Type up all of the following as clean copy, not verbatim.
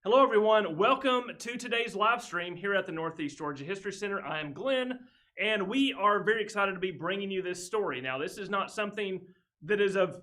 Hello, everyone. Welcome to today's live stream here at the Northeast Georgia History Center. I am Glenn, and we are very excited to be bringing you this story. Now, this is not something that is of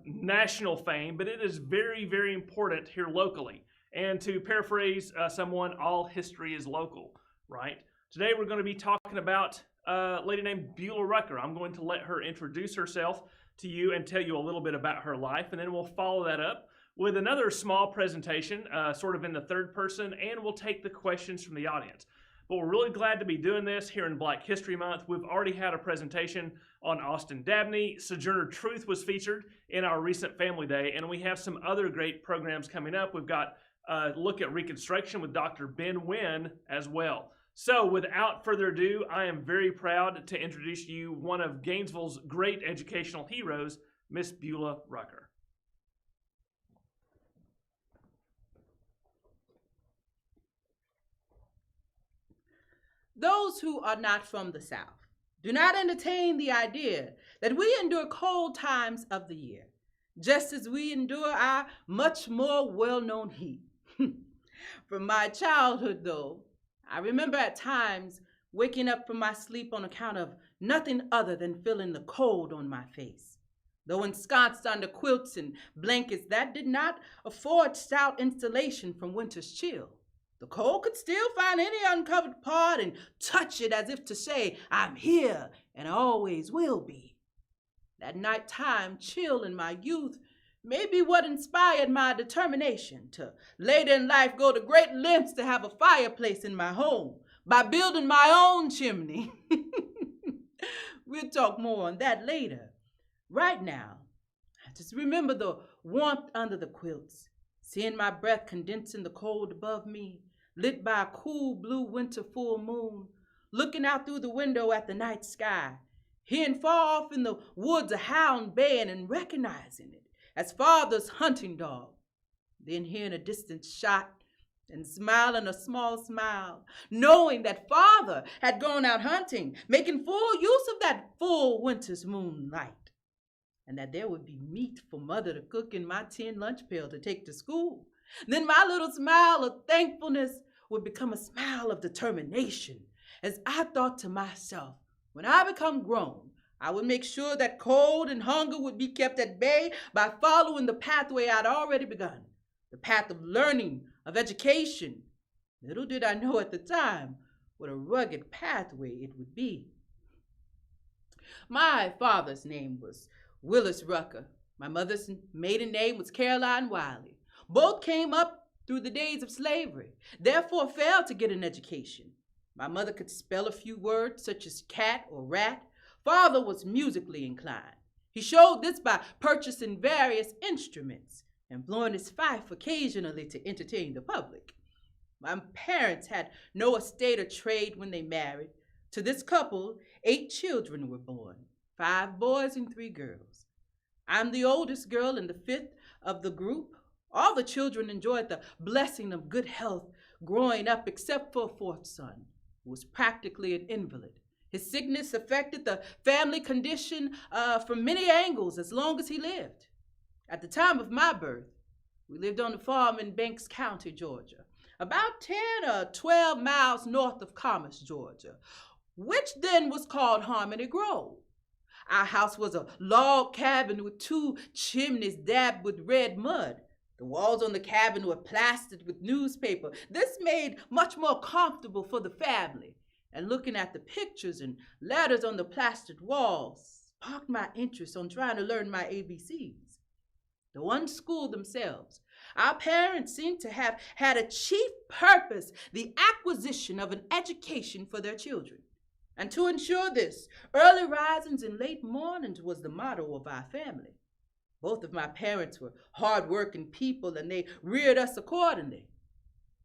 national fame, but it is very, very important here locally. And to paraphrase someone, all history is local, right? Today, we're going to be talking about a lady named Beulah Rucker. I'm going to let her introduce herself to you and tell you a little bit about her life, and then we'll follow that up with another small presentation, sort of in the third person, and we'll take the questions from the audience. But we're really glad to be doing this here in Black History Month. We've already had a presentation on Austin Dabney. Sojourner Truth was featured in our recent Family Day, and we have some other great programs coming up. We've got a look at Reconstruction with Dr. Ben Wynn as well. So without further ado, I am very proud to introduce you one of Gainesville's great educational heroes, Miss Beulah Rucker. Those who are not from the South do not entertain the idea that we endure cold times of the year, just as we endure our much more well-known heat. From my childhood, though, I remember at times waking up from my sleep on account of nothing other than feeling the cold on my face. Though ensconced under quilts and blankets that did not afford stout insulation from winter's chill, the cold could still find any uncovered part and touch it as if to say, I'm here and I always will be. That nighttime chill in my youth may be what inspired my determination to later in life go to great lengths to have a fireplace in my home by building my own chimney. We'll talk more on that later. Right now, I just remember the warmth under the quilts, seeing my breath condensing the cold above me, lit by a cool blue winter full moon, looking out through the window at the night sky, hearing far off in the woods a hound baying and recognizing it as father's hunting dog, then hearing a distant shot and smiling a small smile, knowing that father had gone out hunting, making full use of that full winter's moonlight, and that there would be meat for mother to cook in my tin lunch pail to take to school. Then my little smile of thankfulness would become a smile of determination as I thought to myself, when I become grown, I would make sure that cold and hunger would be kept at bay by following the pathway I'd already begun, the path of learning, of education. Little did I know at the time what a rugged pathway it would be. My father's name was Willis Rucker. My mother's maiden name was Caroline Wiley. Both came up through the days of slavery, therefore failed to get an education. My mother could spell a few words such as cat or rat. Father was musically inclined. He showed this by purchasing various instruments and blowing his fife occasionally to entertain the public. My parents had no estate or trade when they married. To this couple, 8 children were born, 5 boys and 3 girls. I'm the oldest girl and the 5th of the group. All the children enjoyed the blessing of good health growing up except for a 4th son, who was practically an invalid. His sickness affected the family condition from many angles as long as he lived. At the time of my birth, we lived on a farm in Banks County, Georgia, about 10 or 12 miles north of Commerce, Georgia, which then was called Harmony Grove. Our house was a log cabin with 2 chimneys dabbed with red mud. The walls on the cabin were plastered with newspaper. This made much more comfortable for the family. And looking at the pictures and letters on the plastered walls sparked my interest on trying to learn my ABCs. Though unschooled themselves, our parents seemed to have had a chief purpose, the acquisition of an education for their children. And to ensure this, early risings and late mornings was the motto of our family. Both of my parents were hard-working people, and they reared us accordingly.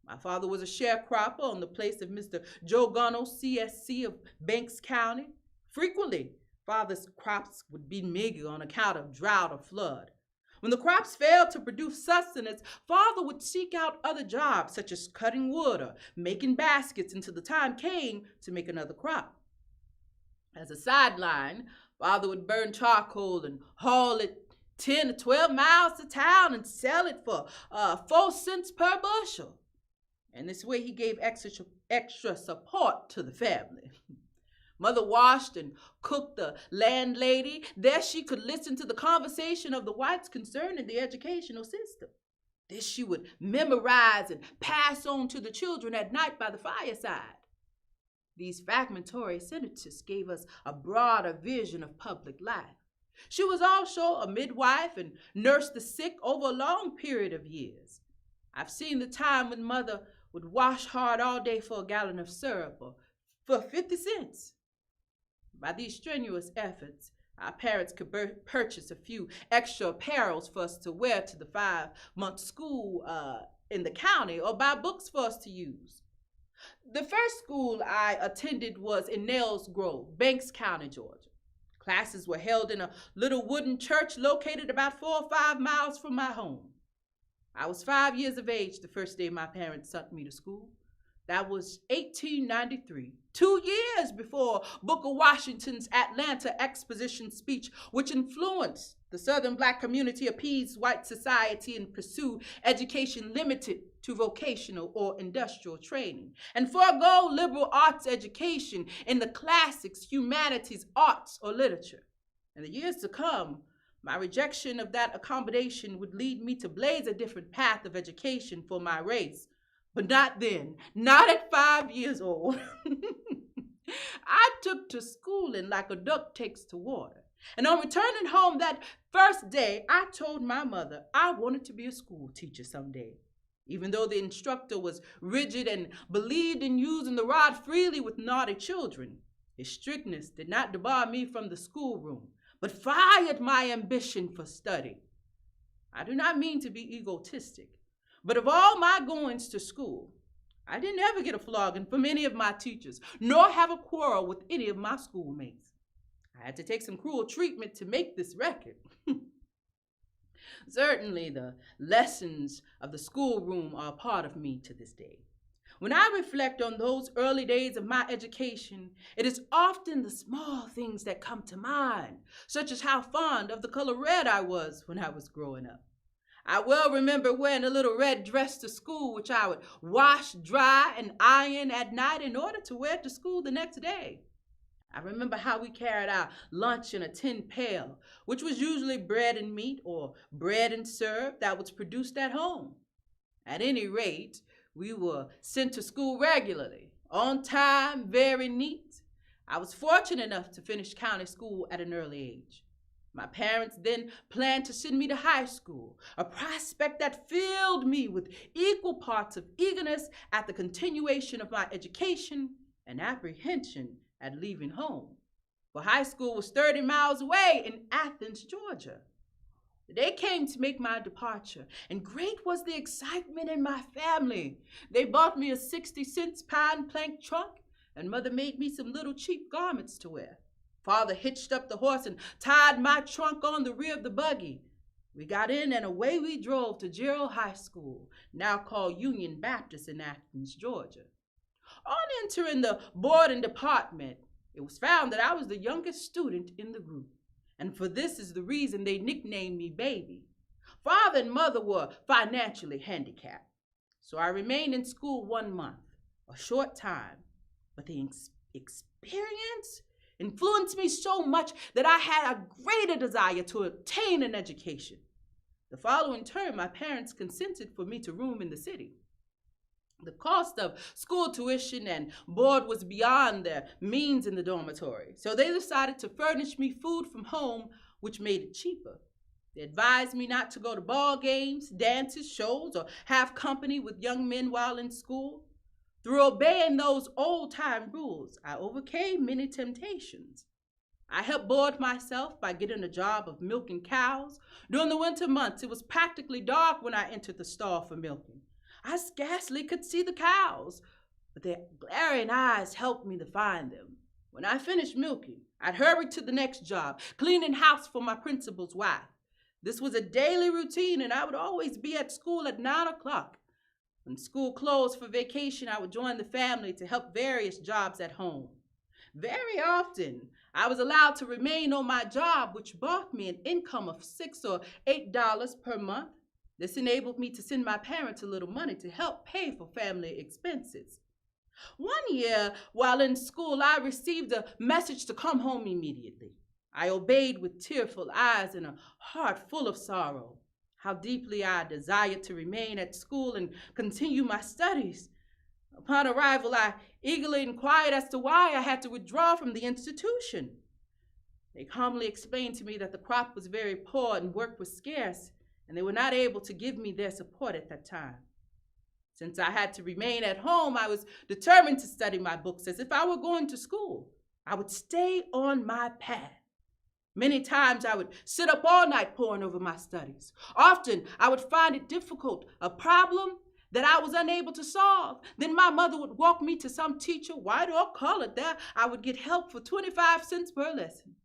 My father was a sharecropper on the place of Mr. Joe Gunnell, CSC of Banks County. Frequently, father's crops would be meager on account of drought or flood. When the crops failed to produce sustenance, father would seek out other jobs, such as cutting wood or making baskets, until the time came to make another crop. As a sideline, father would burn charcoal and haul it 10 to 12 miles to town and sell it for 4 cents per bushel. And this way he gave extra support to the family. Mother washed and cooked the landlady. There she could listen to the conversation of the whites concerning the educational system. This she would memorize and pass on to the children at night by the fireside. These fragmentary sentences gave us a broader vision of public life. She was also a midwife and nursed the sick over a long period of years. I've seen the time when Mother would wash hard all day for a gallon of syrup or for 50 cents. By these strenuous efforts, our parents could purchase a few extra apparels for us to wear to the 5-month school in the county or buy books for us to use. The first school I attended was in Nails Grove, Banks County, Georgia. Classes were held in a little wooden church located about 4 or 5 miles from my home. I was 5 years of age the first day my parents sent me to school. That was 1893, 2 years before Booker Washington's Atlanta Exposition speech, which influenced the Southern Black community, appeased white society, and pursue education limited to vocational or industrial training, and forego liberal arts education in the classics, humanities, arts, or literature. In the years to come, my rejection of that accommodation would lead me to blaze a different path of education for my race. But not then, not at 5 years old. I took to schooling like a duck takes to water. And on returning home that first day, I told my mother I wanted to be a school teacher someday. Even though the instructor was rigid and believed in using the rod freely with naughty children, his strictness did not debar me from the schoolroom, but fired my ambition for study. I do not mean to be egotistic, but of all my goings to school, I didn't ever get a flogging from any of my teachers, nor have a quarrel with any of my schoolmates. I had to take some cruel treatment to make this record. Certainly, the lessons of the schoolroom are a part of me to this day. When I reflect on those early days of my education, it is often the small things that come to mind, such as how fond of the color red I was when I was growing up. I well remember wearing a little red dress to school, which I would wash, dry, and iron at night in order to wear to school the next day. I remember how we carried our lunch in a tin pail, which was usually bread and meat or bread and syrup that was produced at home. At any rate, we were sent to school regularly, on time, very neat. I was fortunate enough to finish county school at an early age. My parents then planned to send me to high school, a prospect that filled me with equal parts of eagerness at the continuation of my education and apprehension at leaving home. For high school was 30 miles away in Athens, Georgia. The day came to make my departure, and great was the excitement in my family. They bought me a 60-cent pine plank trunk, and Mother made me some little cheap garments to wear. Father hitched up the horse and tied my trunk on the rear of the buggy. We got in and away we drove to Gerald High School, now called Union Baptist in Athens, Georgia. On entering the boarding department, it was found that I was the youngest student in the group, and for this is the reason they nicknamed me Baby. Father and Mother were financially handicapped, so I remained in school 1 month, a short time, but the experience influenced me so much that I had a greater desire to obtain an education. The following term, my parents consented for me to room in the city. The cost of school tuition and board was beyond their means in the dormitory, so they decided to furnish me food from home, which made it cheaper. They advised me not to go to ball games, dances, shows, or have company with young men while in school. Through obeying those old-time rules, I overcame many temptations. I helped board myself by getting a job of milking cows. During the winter months, it was practically dark when I entered the stall for milking. I scarcely could see the cows, but their glaring eyes helped me to find them. When I finished milking, I'd hurry to the next job, cleaning house for my principal's wife. This was a daily routine, and I would always be at school at 9 o'clock. When school closed for vacation, I would join the family to help various jobs at home. Very often, I was allowed to remain on my job, which brought me an income of $6 or $8 per month. This enabled me to send my parents a little money to help pay for family expenses. One year, while in school, I received a message to come home immediately. I obeyed with tearful eyes and a heart full of sorrow. How deeply I desired to remain at school and continue my studies. Upon arrival, I eagerly inquired as to why I had to withdraw from the institution. They calmly explained to me that the crop was very poor and work was scarce, and they were not able to give me their support at that time. Since I had to remain at home, I was determined to study my books as if I were going to school. I would stay on my path. Many times I would sit up all night poring over my studies. Often I would find it difficult, a problem that I was unable to solve. Then my mother would walk me to some teacher, white or colored. There I would get help for 25 cents per lesson.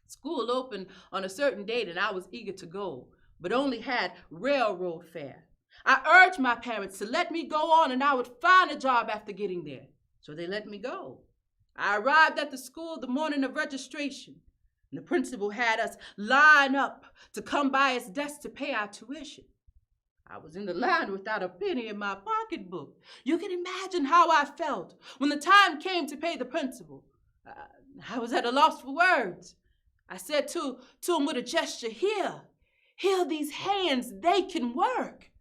School opened on a certain date and I was eager to go, but only had railroad fare. I urged my parents to let me go on and I would find a job after getting there. So they let me go. I arrived at the school the morning of registration, and the principal had us line up to come by his desk to pay our tuition. I was in the line without a penny in my pocketbook. You can imagine how I felt when the time came to pay the principal. I was at a loss for words. I said to him with a gesture, here these hands, they can work.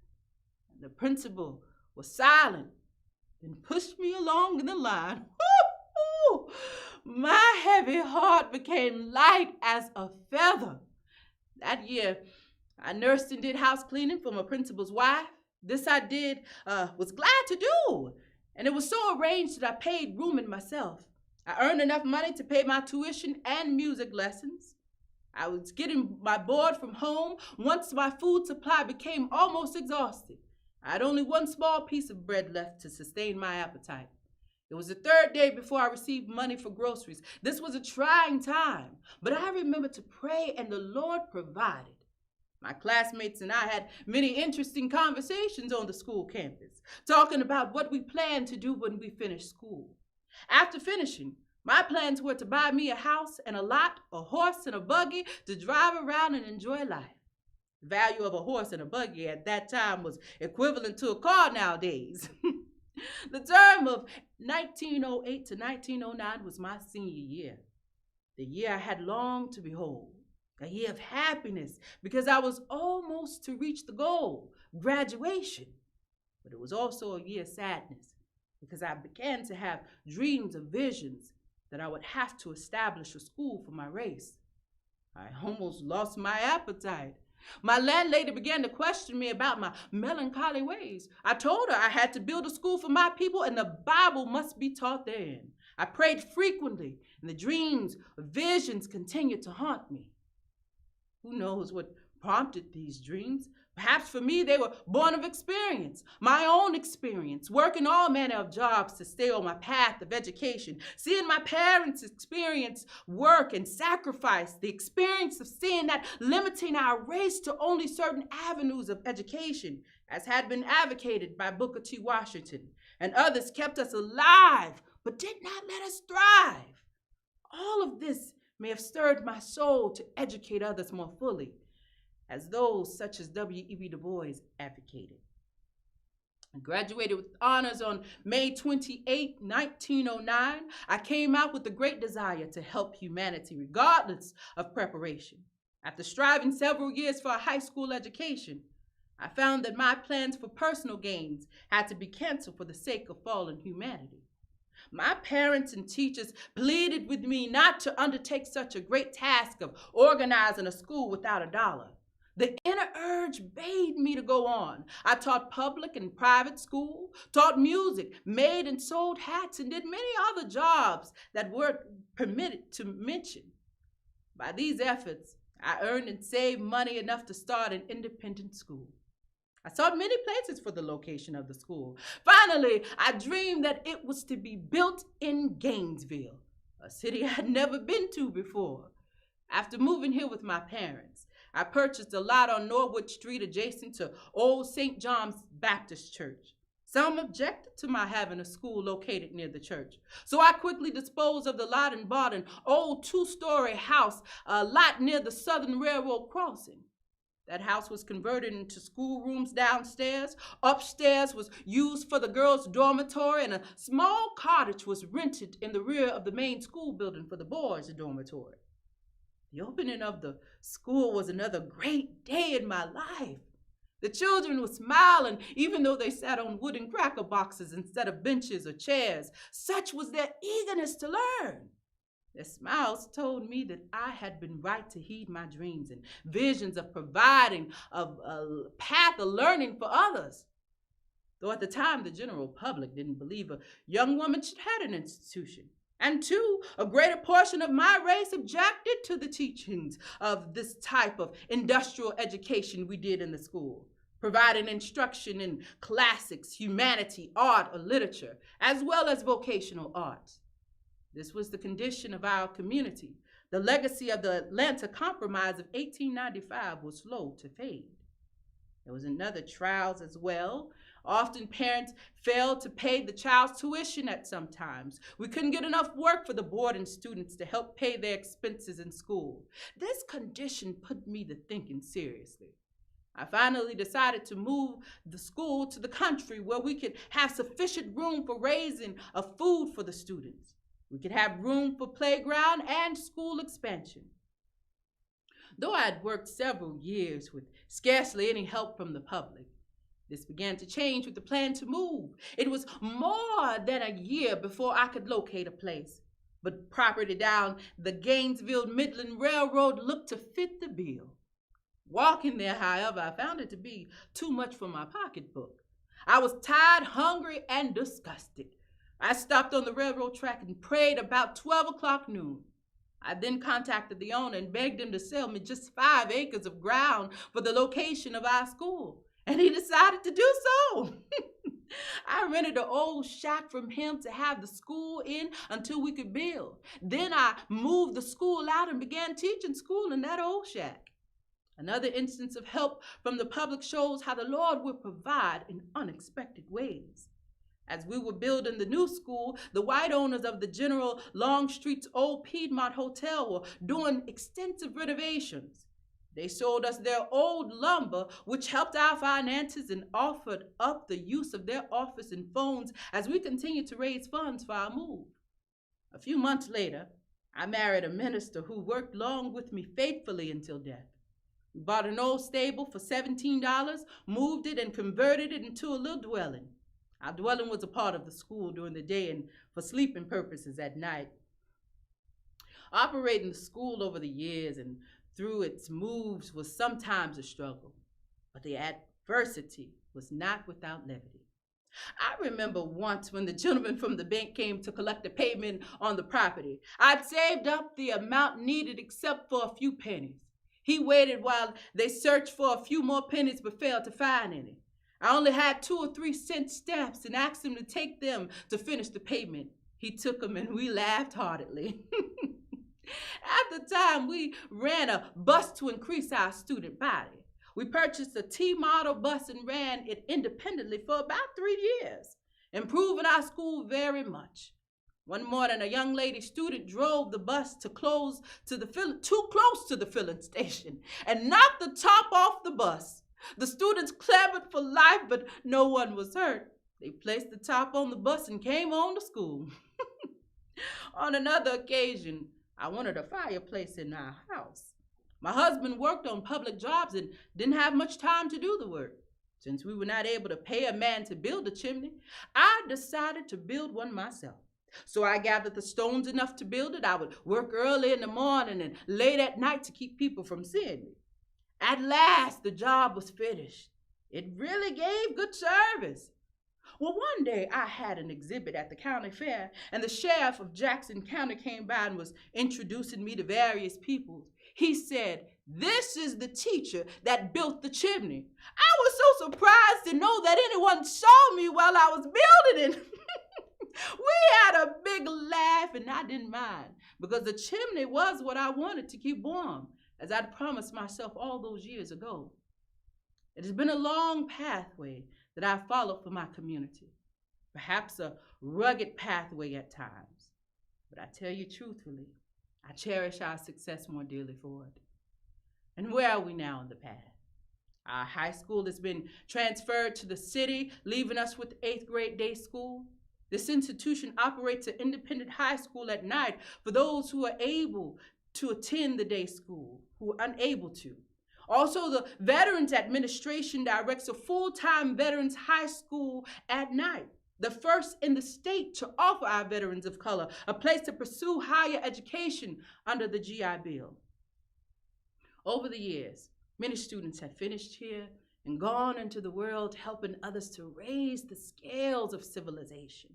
And the principal was silent and pushed me along in the line. Woo-hoo! My heavy heart became light as a feather. That year, I nursed and did house cleaning for my principal's wife. This I did, was glad to do, and it was so arranged that I paid rooming myself. I earned enough money to pay my tuition and music lessons. I was getting my board from home once my food supply became almost exhausted. I had only one small piece of bread left to sustain my appetite. It was the third day before I received money for groceries. This was a trying time, but I remembered to pray and the Lord provided. My classmates and I had many interesting conversations on the school campus, talking about what we planned to do when we finished school. After finishing, my plans were to buy me a house and a lot, a horse and a buggy to drive around and enjoy life. The value of a horse and a buggy at that time was equivalent to a car nowadays. The term of 1908 to 1909 was my senior year, the year I had longed to behold, a year of happiness because I was almost to reach the goal, graduation. But it was also a year of sadness because I began to have dreams of visions that I would have to establish a school for my race. I almost lost my appetite. My landlady began to question me about my melancholy ways. I told her I had to build a school for my people and the Bible must be taught therein. I prayed frequently, and the dreams, visions continued to haunt me. Who knows what prompted these dreams? Perhaps for me, they were born of experience, my own experience, working all manner of jobs to stay on my path of education, seeing my parents experience work and sacrifice, the experience of seeing that limiting our race to only certain avenues of education, as had been advocated by Booker T. Washington, and others kept us alive, but did not let us thrive. All of this may have stirred my soul to educate others more fully, as those such as W.E.B. Du Bois advocated. I graduated with honors on May 28, 1909. I came out with a great desire to help humanity, regardless of preparation. After striving several years for a high school education, I found that my plans for personal gains had to be canceled for the sake of fallen humanity. My parents and teachers pleaded with me not to undertake such a great task of organizing a school without a dollar. The inner urge bade me to go on. I taught public and private school, taught music, made and sold hats, and did many other jobs that weren't permitted to mention. By these efforts, I earned and saved money enough to start an independent school. I sought many places for the location of the school. Finally, I dreamed that it was to be built in Gainesville, a city I had never been to before. After moving here with my parents, I purchased a lot on Norwood Street adjacent to Old St. John's Baptist Church. Some objected to my having a school located near the church. So I quickly disposed of the lot and bought an old 2-story house, a lot near the Southern Railroad crossing. That house was converted into schoolrooms downstairs. Upstairs was used for the girls' dormitory, and a small cottage was rented in the rear of the main school building for the boys' dormitory. The opening of the school was another great day in my life. The children would smile, and even though they sat on wooden cracker boxes instead of benches or chairs, such was their eagerness to learn. Their smiles told me that I had been right to heed my dreams and visions of providing a path of learning for others. Though at the time the general public didn't believe a young woman should have an institution. And two, a greater portion of my race objected to the teachings of this type of industrial education we did in the school, providing instruction in classics, humanity, art, or literature, as well as vocational arts. This was the condition of our community. The legacy of the Atlanta Compromise of 1895 was slow to fade. There was another trials as well. Often parents failed to pay the child's tuition at some times. We couldn't get enough work for the boarding students to help pay their expenses in school. This condition put me to thinking seriously. I finally decided to move the school to the country where we could have sufficient room for raising of food for the students. We could have room for playground and school expansion. Though I had worked several years with scarcely any help from the public, this began to change with the plan to move. It was more than a year before I could locate a place, but property down the Gainesville Midland Railroad looked to fit the bill. Walking there, however, I found it to be too much for my pocketbook. I was tired, hungry, and disgusted. I stopped on the railroad track and prayed about 12 o'clock noon. I then contacted the owner and begged him to sell me just 5 acres of ground for the location of our school, and he decided to do so. I rented an old shack from him to have the school in until we could build. Then I moved the school out and began teaching school in that old shack. Another instance of help from the public shows how the Lord will provide in unexpected ways. As we were building the new school, the white owners of the General Longstreet's old Piedmont Hotel were doing extensive renovations. They sold us their old lumber, which helped our finances, and offered up the use of their office and phones as we continued to raise funds for our move. A few months later, I married a minister who worked along with me faithfully until death. We bought an old stable for $17, moved it, and converted it into a little dwelling. Our dwelling was a part of the school during the day and for sleeping purposes at night. Operating the school over the years and through its moves was sometimes a struggle, but the adversity was not without levity. I remember once when the gentleman from the bank came to collect the payment on the property. I'd saved up the amount needed except for a few pennies. He waited while they searched for a few more pennies but failed to find any. I only had 2 or 3 cent stamps and asked him to take them to finish the payment. He took them and we laughed heartily. At the time, we ran a bus to increase our student body. We purchased a T-model bus and ran it independently for about 3 years, improving our school very much. One morning, a young lady student drove the bus too close to the filling station and knocked the top off the bus. The students clamored for life, but no one was hurt. They placed the top on the bus and came on to school. On another occasion, I wanted a fireplace in our house. My husband worked on public jobs and didn't have much time to do the work. Since we were not able to pay a man to build a chimney, I decided to build one myself. So I gathered the stones enough to build it. I would work early in the morning and late at night to keep people from seeing me. At last, the job was finished. It really gave good service. Well, one day I had an exhibit at the county fair, and the sheriff of Jackson County came by and was introducing me to various people. He said, "This is the teacher that built the chimney." I was so surprised to know that anyone saw me while I was building it. We had a big laugh, and I didn't mind, because the chimney was what I wanted to keep warm, as I'd promised myself all those years ago. It has been a long pathway that I followed for my community. Perhaps a rugged pathway at times. But I tell you truthfully, I cherish our success more dearly for it. And where are we now in the path? Our high school has been transferred to the city, leaving us with 8th grade day school. This institution operates an independent high school at night for those who are able to attend the day school, who are unable to. Also, the Veterans Administration directs a full-time veterans high school at night, the first in the state to offer our veterans of color a place to pursue higher education under the GI Bill. Over the years, many students have finished here and gone into the world helping others to raise the scales of civilization.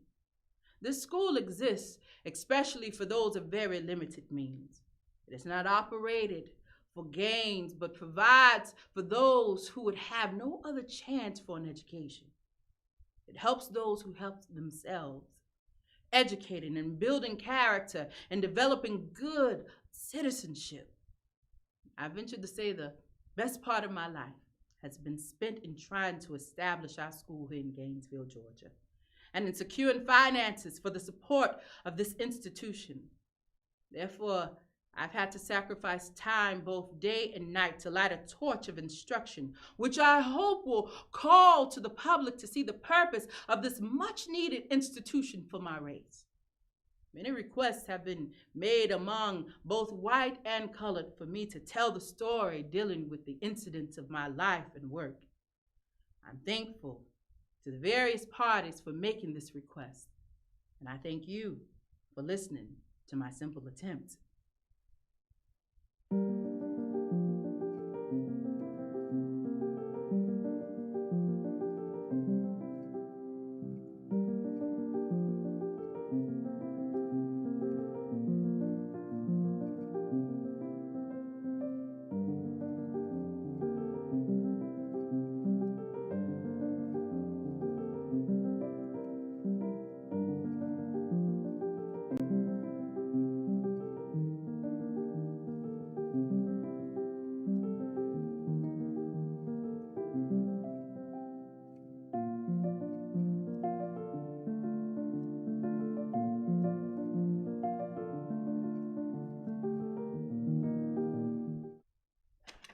This school exists especially for those of very limited means. It is not operated for gains, but provides for those who would have no other chance for an education. It helps those who help themselves, educating and building character and developing good citizenship. I venture to say the best part of my life has been spent in trying to establish our school here in Gainesville, Georgia, and in securing finances for the support of this institution. Therefore, I've had to sacrifice time both day and night to light a torch of instruction, which I hope will call to the public to see the purpose of this much-needed institution for my race. Many requests have been made among both white and colored for me to tell the story dealing with the incidents of my life and work. I'm thankful to the various parties for making this request, and I thank you for listening to my simple attempt.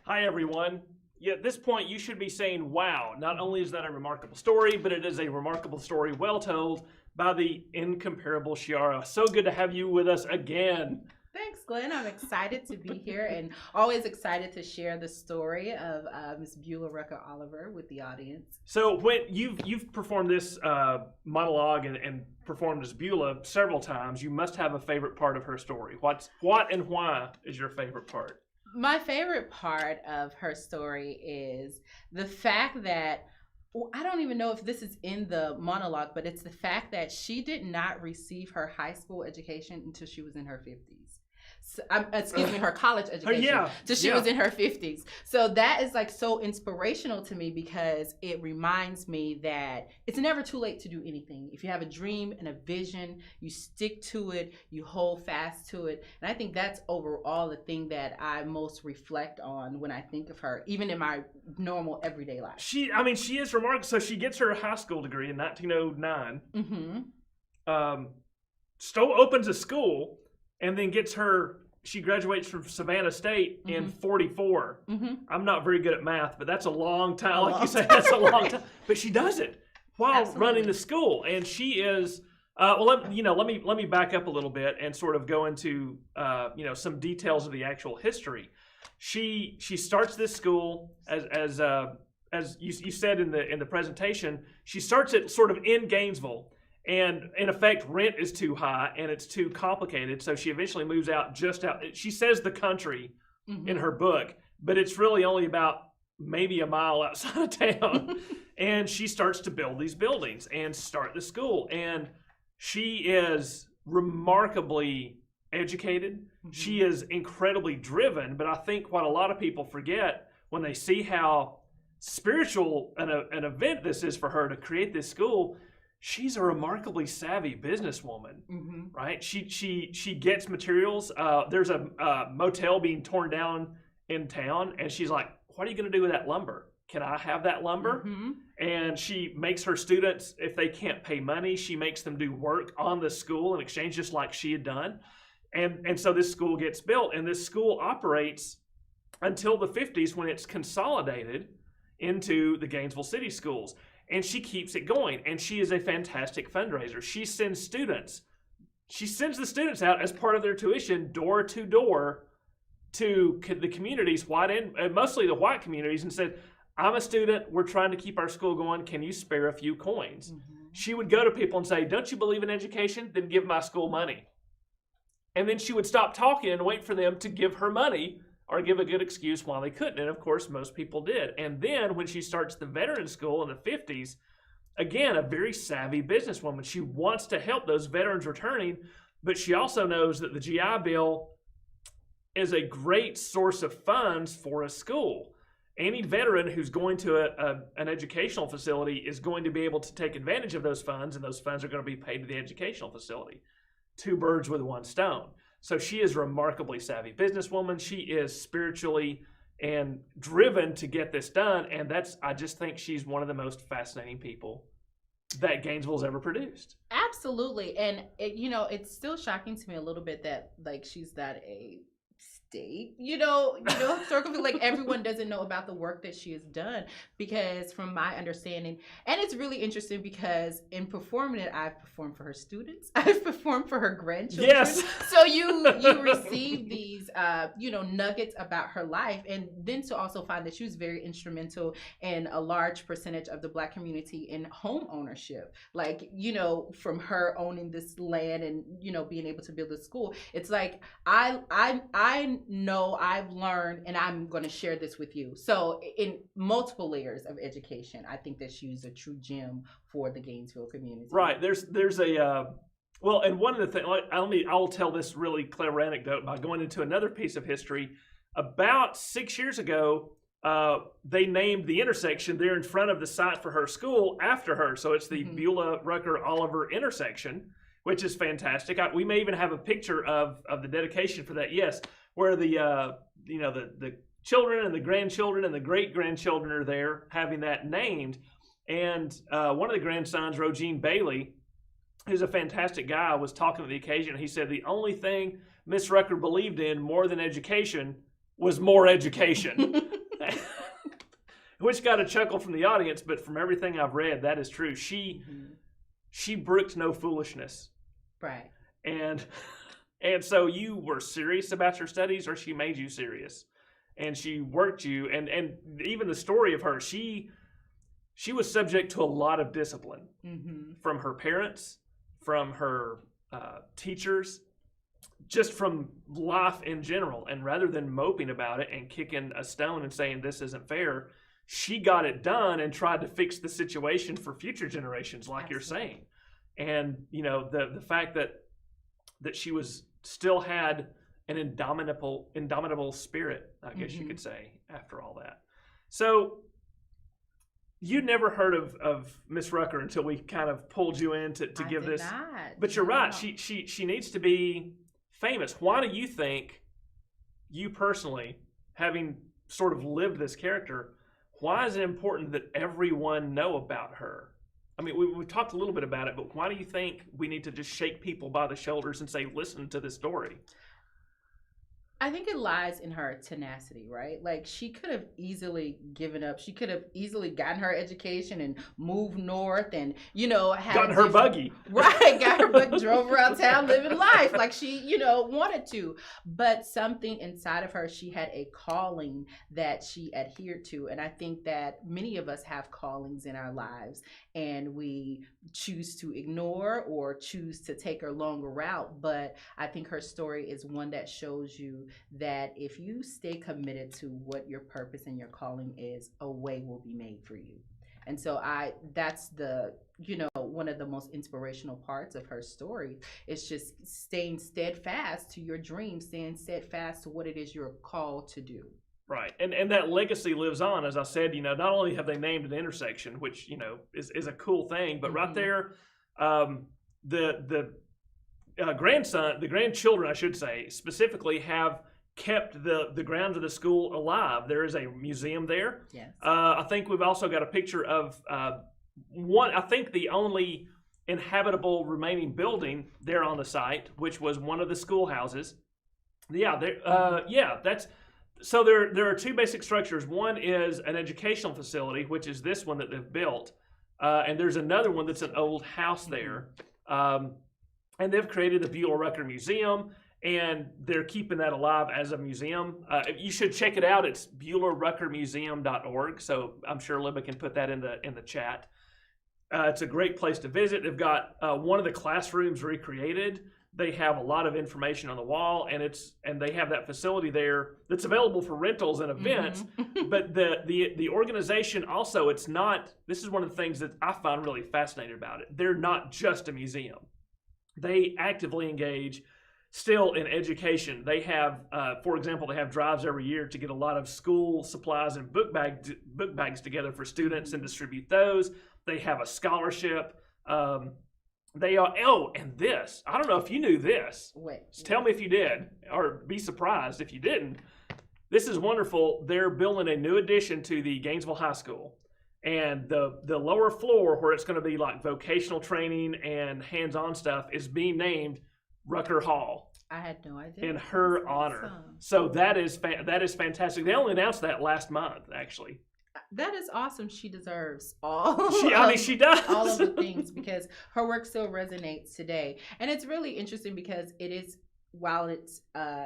Hi, everyone. Yeah, at this point, you should be saying, wow, not only is that a remarkable story, but it is a remarkable story well told by the incomparable Chiara. So good to have you with us again. Thanks, Glenn. I'm excited to be here and always excited to share the story of Miss Beulah Rucker Oliver with the audience. So when you've performed this monologue and performed as Beulah several times, you must have a favorite part of her story. What and why is your favorite part? My favorite part of her story is the fact that, I don't even know if this is in the monologue, but it's the fact that she did not receive her high school education until she was in her 50s. So, her college education till she was in her 50s. So that is like so inspirational to me because it reminds me that it's never too late to do anything. If you have a dream and a vision, you stick to it, you hold fast to it. And I think that's overall the thing that I most reflect on when I think of her, even in my normal everyday life. She is remarkable. So she gets her high school degree in 1909. Mm-hmm. Opens a school. And then she graduates from Savannah State in 44. Mm-hmm. I'm not very good at math, but that's a long time. Like you say, that's a long time. But she does it while running the school. And she is, let me back up a little bit and sort of go into, some details of the actual history. She starts this school as you said in the presentation, she starts it sort of in Gainesville. And in effect, rent is too high and it's too complicated. So she eventually moves out just out. She says the country in her book, but it's really only about maybe a mile outside of town. And she starts to build these buildings and start the school. And she is remarkably educated. Mm-hmm. She is incredibly driven. But I think what a lot of people forget when they see how spiritual an event this is for her to create this school, she's a remarkably savvy businesswoman, right? She gets materials. There's a motel being torn down in town, and she's like, what are you going to do with that lumber? Can I have that lumber? Mm-hmm. And she makes her students, if they can't pay money, she makes them do work on the school in exchange, just like she had done. And so this school gets built, and this school operates until the 50s when it's consolidated into the Gainesville City Schools. And she keeps it going, and she is a fantastic fundraiser. She sends the students out as part of their tuition door to door to the communities, white and mostly the white communities, and said, I'm a student, we're trying to keep our school going, can you spare a few coins? She would go to people and say, don't you believe in education? Then give my school money. And then she would stop talking and wait for them to give her money or give a good excuse why they couldn't. And of course, most people did. And then when she starts the veteran school in the 50s, again, a very savvy businesswoman. She wants to help those veterans returning, but she also knows that the GI Bill is a great source of funds for a school. Any veteran who's going to an educational facility is going to be able to take advantage of those funds, and those funds are going to be paid to the educational facility. Two birds with one stone. So she is a remarkably savvy businesswoman. She is spiritually and driven to get this done, and I just think she's one of the most fascinating people that Gainesville's ever produced. Absolutely. And it's still shocking to me a little bit that like she's not a state, historical, like everyone doesn't know about the work that she has done, because from my understanding, and it's really interesting because in performing it, I've performed for her students, I've performed for her grandchildren. Yes. So you receive these, nuggets about her life, and then to also find that she was very instrumental in a large percentage of the Black community in home ownership. Like, from her owning this land and, being able to build a school. It's like, I know, I've learned, and I'm going to share this with you. So in multiple layers of education, I think that she's a true gem for the Gainesville community. Right. There's a, and one of the things, I'll tell this really clever anecdote by going into another piece of history. About 6 years ago, they named the intersection there in front of the site for her school after her. So it's the Beulah Rucker Oliver intersection, which is fantastic. We may even have a picture of the dedication for that. Yes, where the children and the grandchildren and the great-grandchildren are there having that named. And one of the grandsons, Rogene Bailey, who's a fantastic guy, was talking at the occasion. He said the only thing Miss Rucker believed in more than education was more education. Which got a chuckle from the audience, but from everything I've read, that is true. She brooked no foolishness. Right. And so you were serious about your studies, or she made you serious, and she worked you. And even the story of her, she was subject to a lot of discipline from her parents, from her teachers, just from life in general. And rather than moping about it and kicking a stone and saying this isn't fair, she got it done and tried to fix the situation for future generations, like you're saying. And the fact that she still had an indomitable spirit, I guess you could say, after all that. So you'd never heard of Miss Rucker until we kind of pulled you in to give this. Not. But you're right. She needs to be famous. Why do you think, you personally, having sort of lived this character, why is it important that everyone know about her? I mean, we've talked a little bit about it, but why do you think we need to just shake people by the shoulders and say, listen to this story? I think it lies in her tenacity, right? Like, she could have easily given up. She could have easily gotten her education and moved north and, gotten her buggy. Right, got her buggy, drove around town living life like she, wanted to. But something inside of her, she had a calling that she adhered to. And I think that many of us have callings in our lives, and we choose to ignore or choose to take a longer route. But I think her story is one that shows you that if you stay committed to what your purpose and your calling is, a way will be made for you. And so that's the, one of the most inspirational parts of her story is just staying steadfast to your dreams, staying steadfast to what it is you're called to do. Right. And that legacy lives on. As I said, not only have they named an intersection, which, is a cool thing, but right there, the grandchildren, I should say, specifically have kept the grounds of the school alive. There is a museum there. Yes. I think we've also got a picture of I think the only inhabitable remaining building there on the site, which was one of the schoolhouses. Yeah, so there are two basic structures. One is an educational facility, which is this one that they've built, and there's another one that's an old house there, and they've created the Beulah Rucker Museum, and they're keeping that alive as a museum. You should check it out. It's BeulahRuckerMuseum.org. So I'm sure Libba can put that in the chat. It's a great place to visit. They've got one of the classrooms recreated. They have a lot of information on the wall, and they have that facility there that's available for rentals and events. But the organization also, it's not. This is one of the things that I find really fascinating about it. They're not just a museum. They actively engage still in education. They have, for example, they have drives every year to get a lot of school supplies and book bags together for students and distribute those. They have a scholarship. And this, I don't know if you knew this. Wait. Tell me if you did, or be surprised if you didn't. This is wonderful. They're building a new addition to the Gainesville High School. And the lower floor, where it's going to be like vocational training and hands-on stuff, is being named Rucker Hall. I had no idea. In her honor. Awesome. So that is fantastic. They only announced that last month, actually. That is awesome. She deserves all. She does. All of the things, because her work still resonates today. And it's really interesting because it is, while it's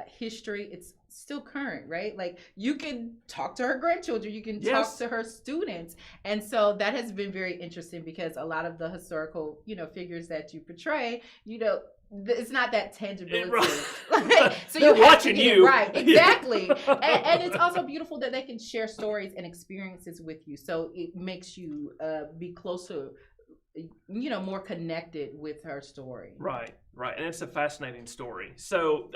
history, it's still current, right? Like, you can talk to her grandchildren, you can talk to her students. And so that has been very interesting, because a lot of the historical, figures that you portray, it's not that tangibility. Right. So they're watching you. Right, exactly. and it's also beautiful that they can share stories and experiences with you. So it makes you be closer, more connected with her story. Right. And it's a fascinating story. So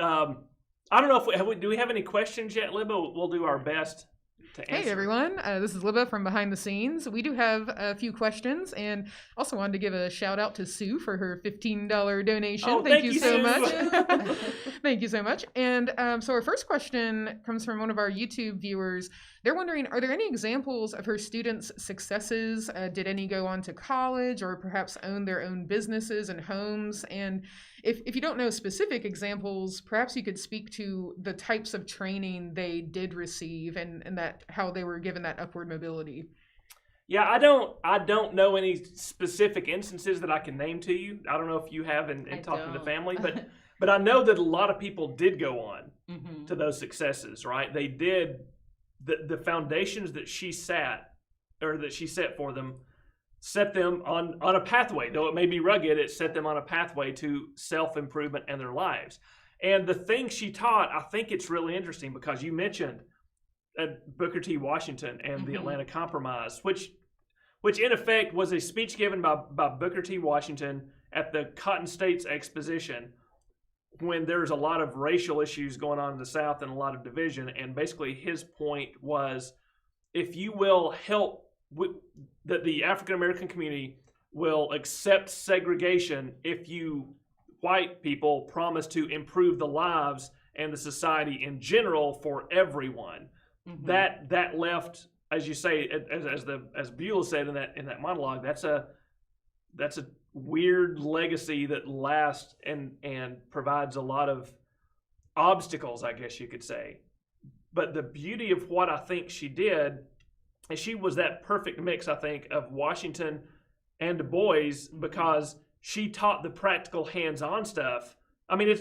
I don't know if do we have any questions yet, Libba? We'll do our best to answer. Hey everyone, this is Libba from Behind the Scenes. We do have a few questions, and also wanted to give a shout out to Sue for her $15 donation. Oh, thank you so Sue. much. Thank you so much. And so our first question comes from one of our YouTube viewers. They're wondering, are there any examples of her students' successes? Did any go on to college, or perhaps own their own businesses and homes? And if you don't know specific examples, perhaps you could speak to the types of training they did receive, and that how they were given that upward mobility. Yeah, I don't know any specific instances that I can name to you. I don't know if you have in talking to the family, but I know that a lot of people did go on to those successes, right? They did. The foundations that she set for them, set them on a pathway. Though it may be rugged, it set them on a pathway to self-improvement in their lives. And the thing she taught, I think it's really interesting, because you mentioned Booker T. Washington and the Atlanta Compromise, which in effect was a speech given by Booker T. Washington at the Cotton States Exposition, when there's a lot of racial issues going on in the South and a lot of division. And basically his point was, if you will help that the African-American community will accept segregation if you white people promise to improve the lives and the society in general for everyone. That left, as you say, as Beulah said in that monologue, that's a weird legacy that lasts and provides a lot of obstacles, I guess you could say. But the beauty of what I think she did is she was that perfect mix, I think, of Washington and Du Bois, because she taught the practical hands-on stuff. I mean,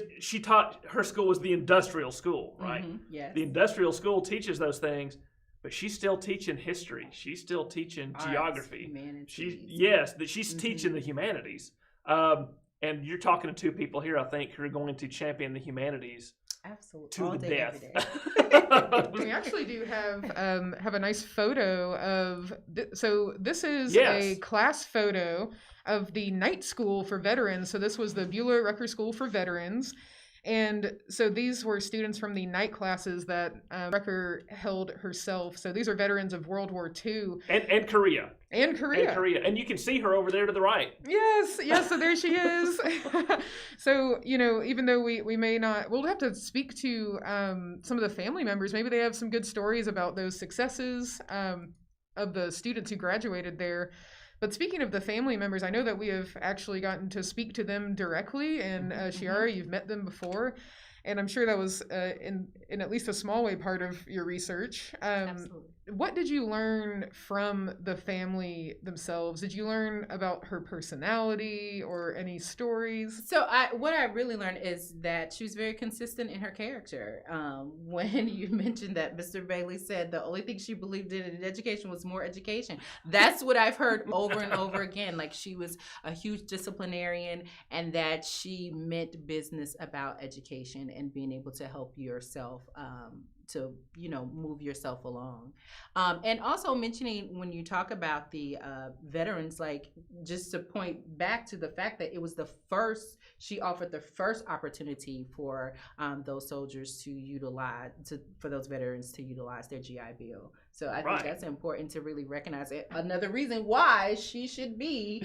her school was the industrial school, right? Yes. The industrial school teaches those things, but she's still teaching history. She's still teaching geography. She's teaching the humanities. And you're talking to two people here, I think, who are going to champion the humanities. Absolutely. To all the day, death. every day. We actually do have a nice photo of. So this is Yes. a class photo of the night school for veterans. So this was the Beulah Rucker School for Veterans. And so these were students from the night classes that Rucker held herself. So these are veterans of World War II. And Korea. And Korea. And Korea. And you can see her over there to the right. Yes, so there she is. So, even though we may not, we'll have to speak to some of the family members. Maybe they have some good stories about those successes of the students who graduated there. But speaking of the family members, I know that we have actually gotten to speak to them directly, and Chiara, you've met them before, and I'm sure that was in at least a small way part of your research. Absolutely. What did you learn from the family themselves? Did you learn about her personality or any stories? So what I really learned is that she was very consistent in her character. When you mentioned that Mr. Bailey said the only thing she believed in education was more education, that's what I've heard over and over again. Like, she was a huge disciplinarian, and that she meant business about education and being able to help yourself to move yourself along, and also mentioning when you talk about the veterans, like, just to point back to the fact that it was she offered the first opportunity for those soldiers for those veterans to utilize their GI Bill. So I think that's important to really recognize it. Another reason why she should be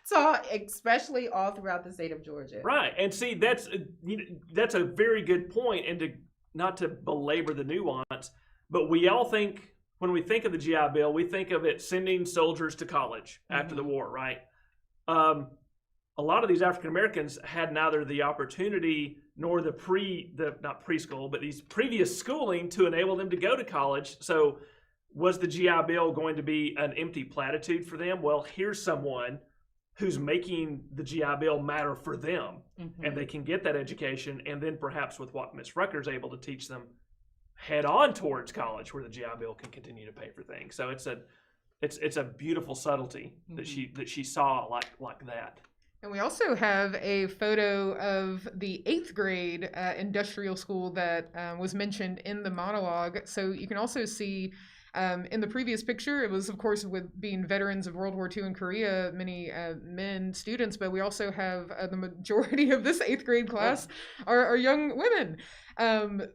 taught, especially all throughout the state of Georgia. Right, and see, that's a very good point, and not to belabor the nuance, but we all think, when we think of the GI Bill, we think of it sending soldiers to college after the war, right? A lot of these African Americans had neither the opportunity nor not preschool, but these previous schooling to enable them to go to college. So was the GI Bill going to be an empty platitude for them? Well, here's someone who's making the GI Bill matter for them, and they can get that education, and then perhaps with what Ms. Rucker's able to teach them, head on towards college where the GI Bill can continue to pay for things. So it's a beautiful subtlety that she saw like that. And we also have a photo of the 8th grade industrial school that was mentioned in the monologue. So you can also see in the previous picture, it was, of course, with being veterans of World War II in Korea, many men students, but we also have the majority of this 8th grade class are young women.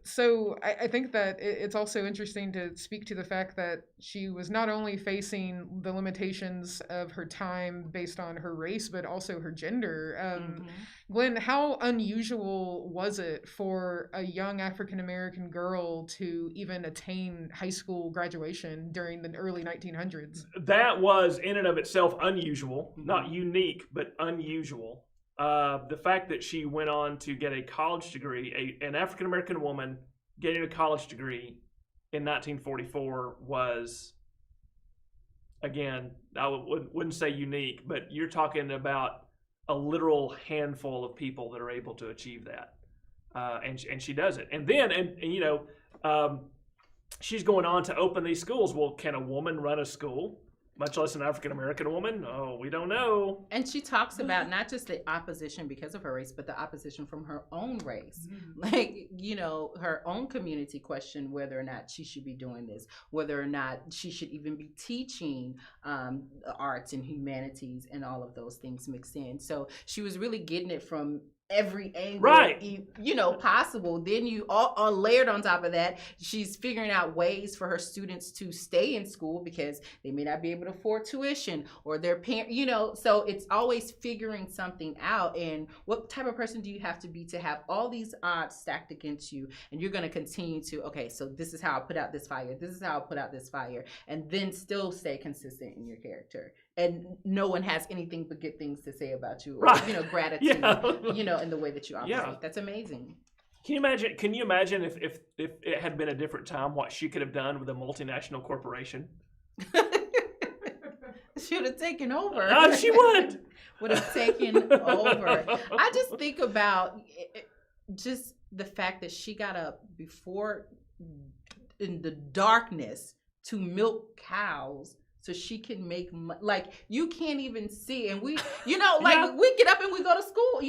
So I think that it's also interesting to speak to the fact that she was not only facing the limitations of her time based on her race, but also her gender. Glen, how unusual was it for a young African-American girl to even attain high school graduation during the early 1900s? That was in and of itself unusual, not unique, but unusual. The fact that she went on to get a college degree, an African-American woman getting a college degree in 1944 was, again, I wouldn't say unique, but you're talking about a literal handful of people that are able to achieve that. And she does it. And then, she's going on to open these schools. Well, can a woman run a school? Much less an African-American woman? Oh, we don't know. And she talks about not just the opposition because of her race, but the opposition from her own race. Like, her own community questioned whether or not she should be doing this, whether or not she should even be teaching the arts and humanities and all of those things mixed in. So she was really getting it from every angle possible. Then you all layered on top of that, she's figuring out ways for her students to stay in school because they may not be able to afford tuition, or their parent, so it's always figuring something out. And what type of person do you have to be to have all these odds stacked against you, and you're going to continue to, okay, so this is how I put out this fire, this is how I put out this fire, and then still stay consistent in your character. And no one has anything but good things to say about you, or, gratitude, in the way that you operate. Yeah. That's amazing. Can you imagine if it had been a different time, what she could have done with a multinational corporation? She would have taken over. She would have taken over. I just think about just the fact that she got up before in the darkness to milk cows so she can make money. Like, you can't even see. And we, we get up and we go to school.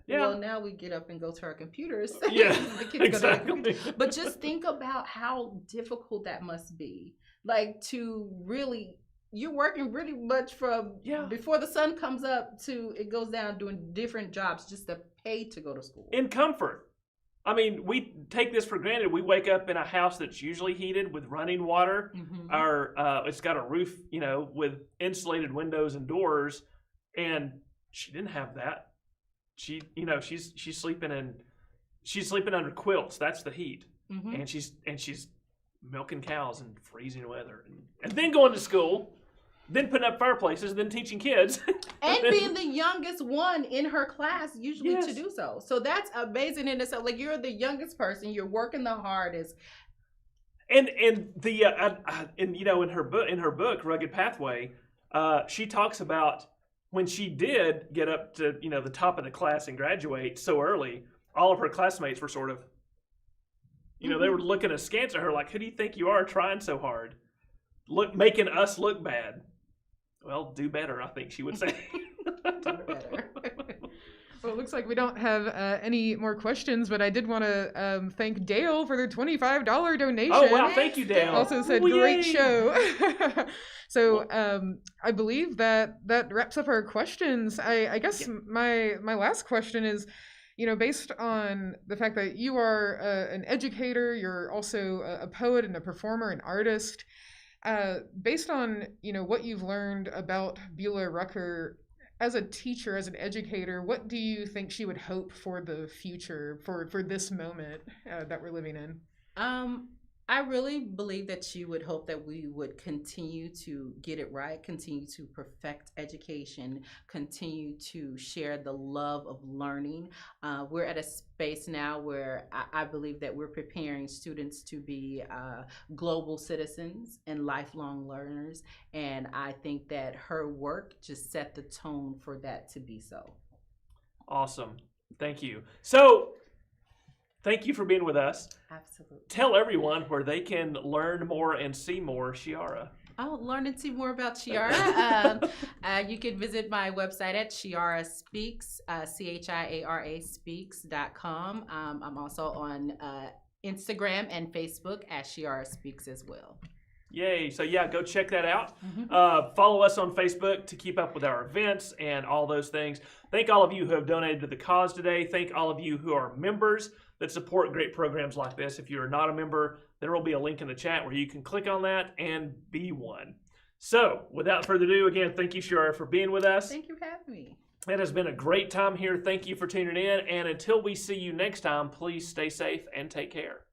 Well, now we get up and go to our computers. Yeah, the kids go to their computers. But just think about how difficult that must be. Like, to really, you're working really much from before the sun comes up to it goes down, doing different jobs, just the paid to go to school. In comfort. I mean, we take this for granted. We wake up in a house that's usually heated with running water. Mhm. It's got a roof, with insulated windows and doors, and she didn't have that. She's sleeping under quilts. That's the heat, Mhm. and she's milking cows in freezing weather, and then going to school, then putting up fireplaces, then teaching kids, And being the youngest one in her class, usually Yes. to do so. So that's amazing in itself. Like, you're the youngest person, you're working the hardest. And the in her book Rugged Pathway, she talks about when she did get up to the top of the class and graduate so early, all of her classmates were sort of, they were looking askance at her like, who do you think you are trying so hard, making us look bad? Well, do better, I think she would say. Do better. Well, it looks like we don't have any more questions, but I did want to thank Dale for their $25 donation. Oh, wow, thank you, Dale. Also said, Ooh, great yay. show. So I believe that wraps up our questions. I guess my last question is, based on the fact that you are an educator, you're also a poet and a performer and artist, based on, what you've learned about Beulah Rucker as a teacher, as an educator, what do you think she would hope for the future, for this moment that we're living in? I really believe that she would hope that we would continue to get it right, continue to perfect education, continue to share the love of learning. We're at a space now where I believe that we're preparing students to be global citizens and lifelong learners. And I think that her work just set the tone for that to be so. Awesome. Thank you. So, thank you for being with us. Absolutely. Tell everyone where they can learn more and see more Chiara. Oh, learn and see more about Chiara. You can visit my website at Chiara Speaks, CHIARA Speaks.com. I'm also on Instagram and Facebook at Chiara Speaks as well. Yay. So yeah, go check that out. Follow us on Facebook to keep up with our events and all those things. Thank all of you who have donated to the cause today. Thank all of you who are members that support great programs like this. If you are not a member, there will be a link in the chat where you can click on that and be one. So without further ado, again, thank you, Chiara, for being with us. Thank you for having me. It has been a great time here. Thank you for tuning in. And until we see you next time, please stay safe and take care.